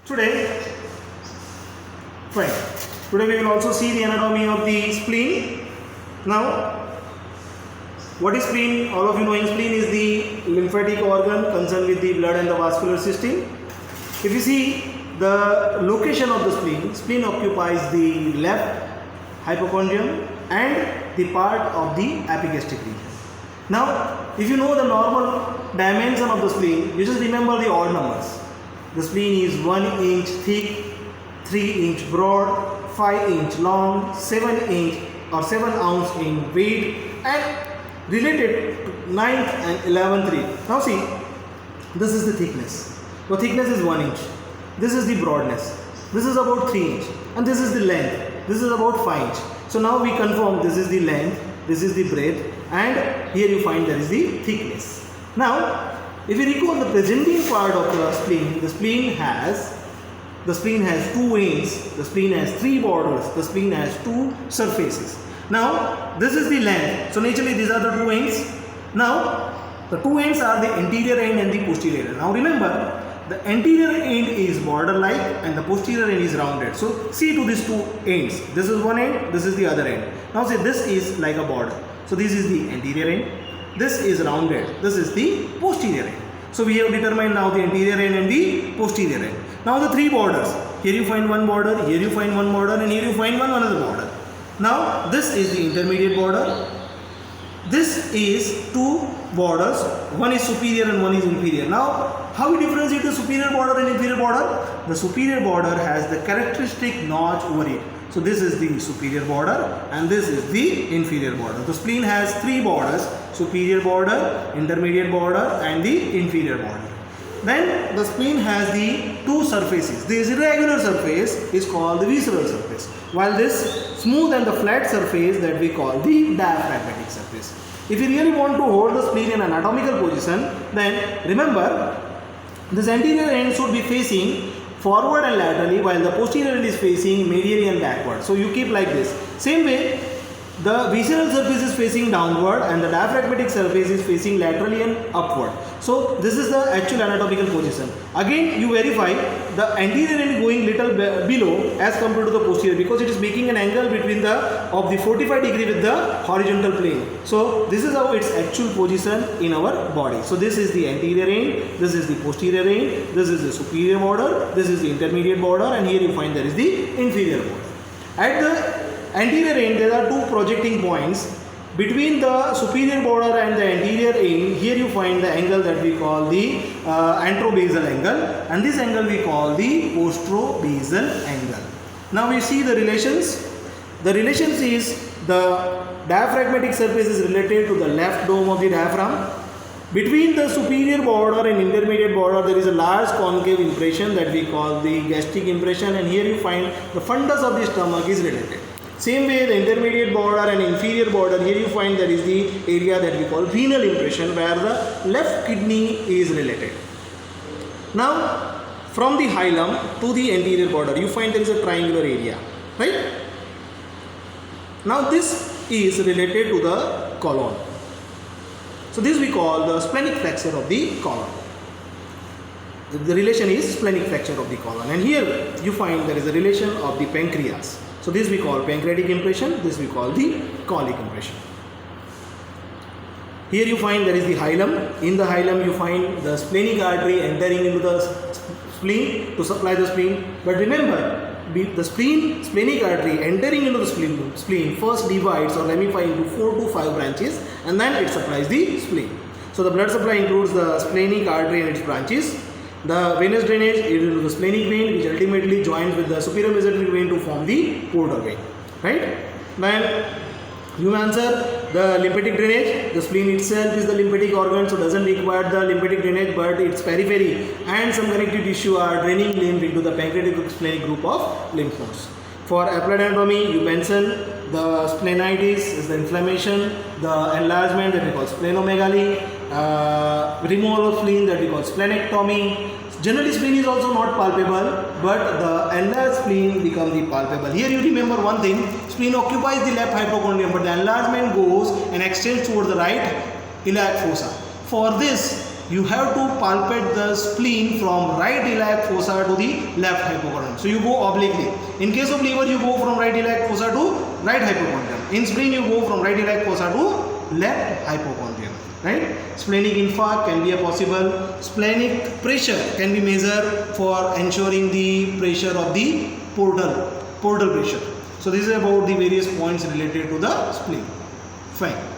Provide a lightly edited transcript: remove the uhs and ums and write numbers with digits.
Today, fine. Today we will also see the anatomy of the spleen. Now, what is spleen? All of you knowing spleen is the lymphatic organ concerned with the blood and the vascular system. If you see the location of the spleen occupies the left hypochondrium and the part of the epigastric region. Now, if you know the normal dimension of the spleen, you just remember the odd numbers. The spleen is 1 inch thick, 3 inch broad, 5 inch long, 7 inch or 7 ounce in weight and related to 9th and 11th rib. Now see, this is the thickness. The thickness is 1 inch. This is the broadness. This is about 3 inch and this is the length. This is about 5 inch. So now we confirm this is the length, this is the breadth and here you find there is the thickness. Now, if you recall the presenting part of the spleen has 2 ends, the spleen has 3 borders, the spleen has 2 surfaces. Now, this is the length. So, naturally these are the 2 ends. Now, the 2 ends are the anterior end and the posterior end. Now, remember, the anterior end is border-like and the posterior end is rounded. So, see to these 2 ends. This is one end, this is the other end. Now, say this is like a border. So, this is the anterior end. This is rounded. This is the posterior end. So we have determined now the anterior end and the posterior end. Now the 3 borders. Here you find one border, here you find one border and here you find one another border. Now this is the intermediate border. This is 2 borders. One is superior and one is inferior. Now how we differentiate the superior border and inferior border? The superior border has the characteristic notch over it. So this is the superior border and this is the inferior border. The spleen has 3 borders, superior border, intermediate border and the inferior border. Then the spleen has the 2 surfaces. This irregular surface is called the visceral surface, while this smooth and the flat surface that we call the diaphragmatic surface. If you really want to hold the spleen in an anatomical position, then remember this anterior end should be facing forward and laterally while the posterior end is facing medially and backward. So you keep like this. Same way, the visceral surface is facing downward and the diaphragmatic surface is facing laterally and upward. So this is the actual anatomical position. Again you verify the anterior end going little below as compared to the posterior because it is making an angle between the 45 degree with the horizontal plane. So this is how its actual position in our body. So this is the anterior end, this is the posterior end, this is the superior border, this is the intermediate border and here you find there is the inferior border. At the anterior end there are 2 projecting points. Between the superior border and the anterior end, here you find the angle that we call the anterobasal angle and this angle we call the posterobasal angle. Now we see the relations. The relations is the diaphragmatic surface is related to the left dome of the diaphragm. Between the superior border and intermediate border there is a large concave impression that we call the gastric impression and here you find the fundus of the stomach is related. Same way the intermediate border and inferior border, here you find there is the area that we call renal impression where the left kidney is related. Now from the hilum to the anterior border you find there is a triangular area, right? Now this is related to the colon. So this we call the splenic flexure of the colon. The relation is splenic flexure of the colon and here you find there is a relation of the pancreas. So this we call pancreatic impression, this we call the colic impression. Here you find there is the hilum. In the hilum you find the splenic artery entering into the spleen to supply the spleen. But remember, the splenic artery entering into the spleen first divides or ramifies into 4 to 5 branches and then it supplies the spleen. So the blood supply includes the splenic artery and its branches. The venous drainage is into the splenic vein which ultimately joins with the superior mesenteric vein to form the portal vein, right? Then you answer the lymphatic drainage. The spleen itself is the lymphatic organ so doesn't require the lymphatic drainage but its periphery and some connective tissue are draining lymph into the pancreatic splenic group of lymph nodes. For applied anatomy you mention the splenitis is the inflammation, the enlargement that we call splenomegaly, removal of spleen that we call splenectomy. Generally spleen is also not palpable but the enlarged spleen becomes the palpable. Here you remember one thing, spleen occupies the left hypochondrium but the enlargement goes and extends towards the right iliac fossa. For this you have to palpate the spleen from right iliac fossa to the left hypochondrium. So you go obliquely. In case of liver, you go from right iliac fossa to right hypochondrium. In spleen, you go from right iliac fossa to left hypochondrium. Right? Splenic infarct can be a possible. Splenic pressure can be measured for ensuring the pressure of the portal pressure. So this is about the various points related to the spleen. Fine.